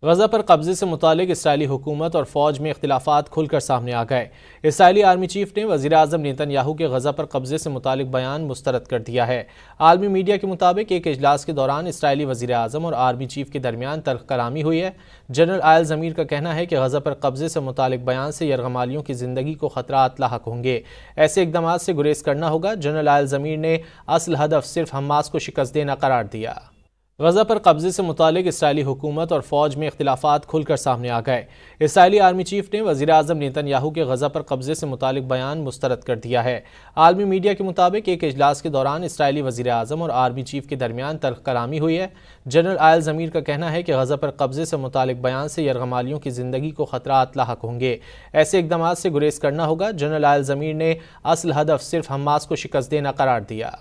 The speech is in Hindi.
गजा पर कब्जे से मुतालिक इसराइली हुकूमत और फौज में इख्तिलाफात खुलकर सामने आ गए। इसराइली आर्मी चीफ ने वज़ीर आज़म नेतन्याहू के गजा पर कब्जे से मुतालिक बयान मुस्तरद कर दिया है। आलमी मीडिया के मुताबिक एक इजलास के दौरान इसराइली वज़ीर आज़म और आर्मी चीफ के दरमियान तल्ख कलामी हुई है। जनरल आयल ज़मीर का कहना है कि गजा पर कब्जे से मुतालिक बयान से यरगमालियों की जिंदगी को खतरात लाहक होंगे। ऐसे इकदाम से गुरेज करना होगा। जनरल आयल ज़मीर ने असल हदफ सिर्फ हमास को शिकस्त देना करार दिया। गजा पर कब्जे से मुतालिक इसराइली हुकूमत और फौज में इख्तिलाफात खुलकर सामने आ गए। इसराइली आर्मी चीफ ने वज़ीर आज़म नेतन्याहू के गजा पर कब्जे से मुतालिक बयान मुस्तरद कर दिया है। आलमी मीडिया के मुताबिक एक इजलास के दौरान इसराइली वज़ीर आज़म और आर्मी चीफ के दरमियान तल्ख कलामी हुई है। जनरल आयल ज़मीर का कहना है कि गजा पर कब्जे से मुतालिक बयान से यरगमालियों की जिंदगी को खतरात लाहक होंगे। ऐसे इकदाम से गुरेज करना होगा। जनरल आयल ज़मीर ने असल हदफ सिर्फ हमास को शिकस्त देना करार दिया।